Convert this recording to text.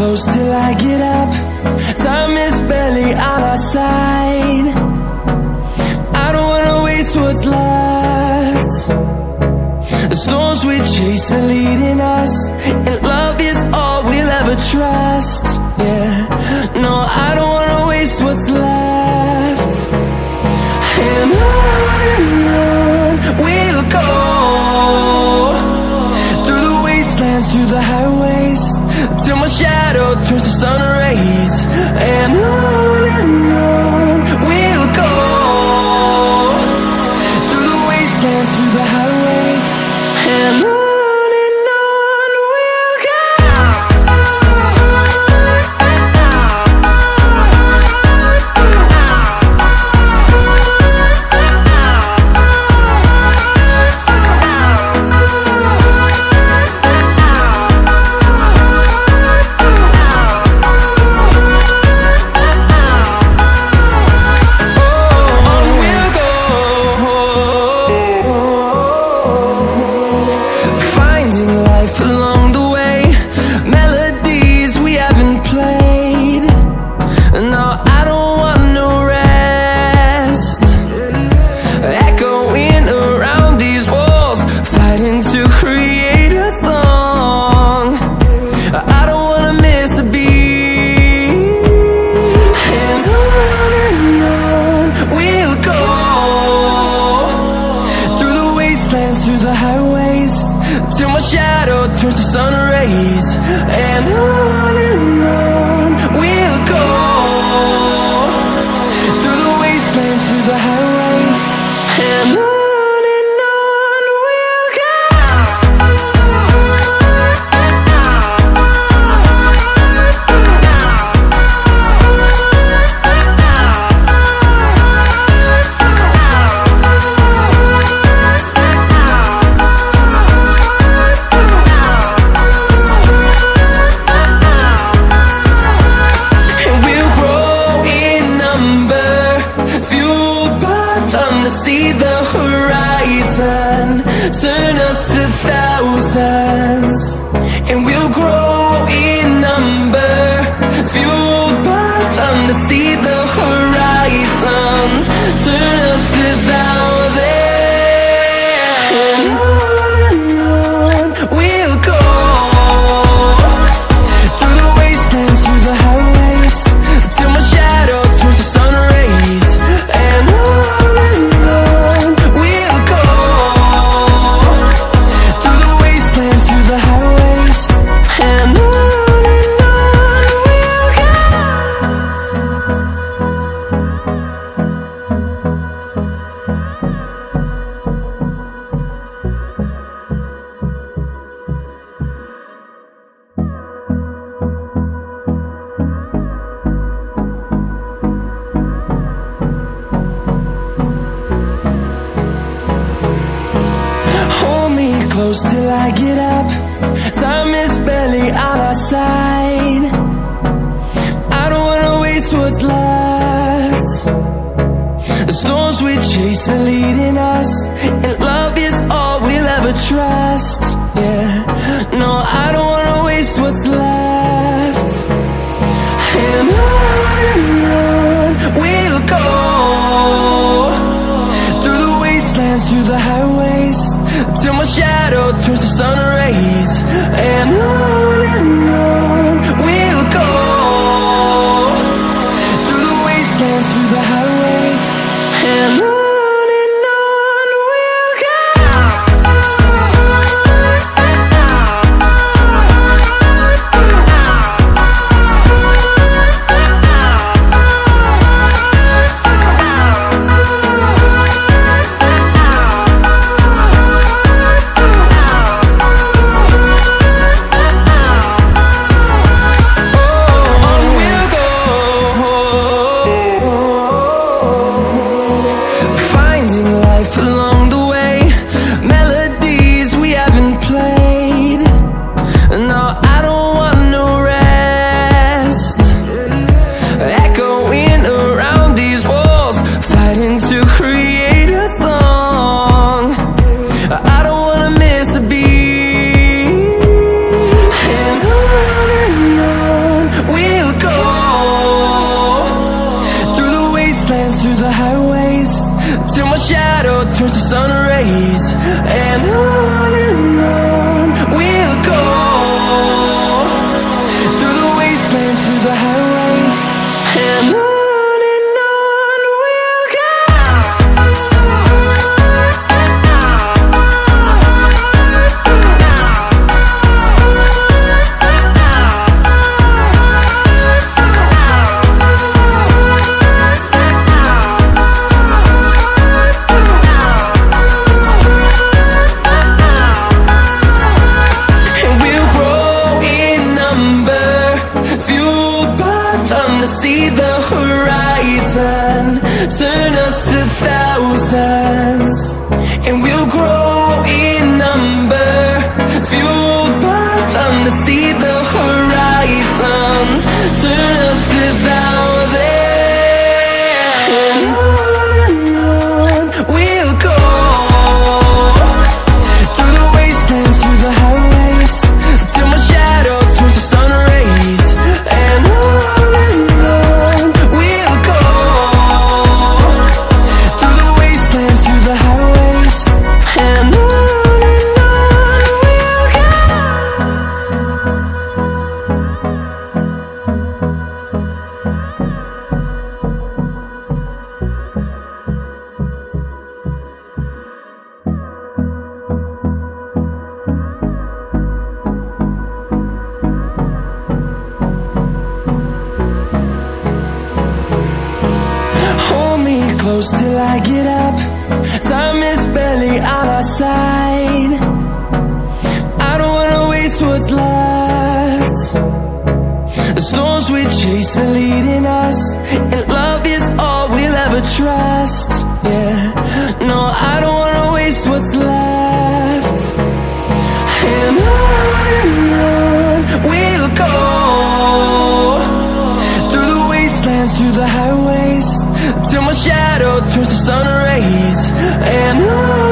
close till I get up. Time is barely on our side. I don't wanna waste what's left. The storms we chase are leading us, and love is all we'll ever trust. Yeah, no, I don't wanna waste what's left. And on we'll go, through the wastelands, through the highways, till my shadow turns to sun rays. And on we'll go, through the wastelands, through the highways, and on we'll go. Through the highways, till my shadow turns to sun rays. And on we'll go, through the wastelands, through the highways, and on we'll go. See the horizon, turn us to thousands, and we'll grow in number, fueled by them to see the horizon, turn us to thousands. And on we'll go, through the wastelands, through the highways, till my shadow turns to sun rays. And close till I get up. Time is barely on our side. I don't wanna waste what's left. The storms we chase are leading us, and love is all we'll ever trust. Yeah, no, I don't wanna waste what's left. And on we'll go, through the wastelands, through the highways, till my shadow turns to sun rays. And on we'll go, through the wastelands, through the highways, and on we'll go. wastelands, through the highways, till my shadow turns to sun rays. And on we'll go, through the wastelands, through the highways, and on we'll go. See the horizon turn us to thousands, and we'll grow in number, fueled by them. To see the horizon turn us to thousands, and on we'll go, through the wastelands, through the highways, till my shadow turns to sun rays. And close till I get up. Time is barely on our side. I don't wanna waste what's left. The storms we chase are leading us, and love is all we'll ever trust. Yeah, no, I don't wanna waste what's left. And on we'll go, through the wastelands, through the highways, till my shadow turns to sun rays. And on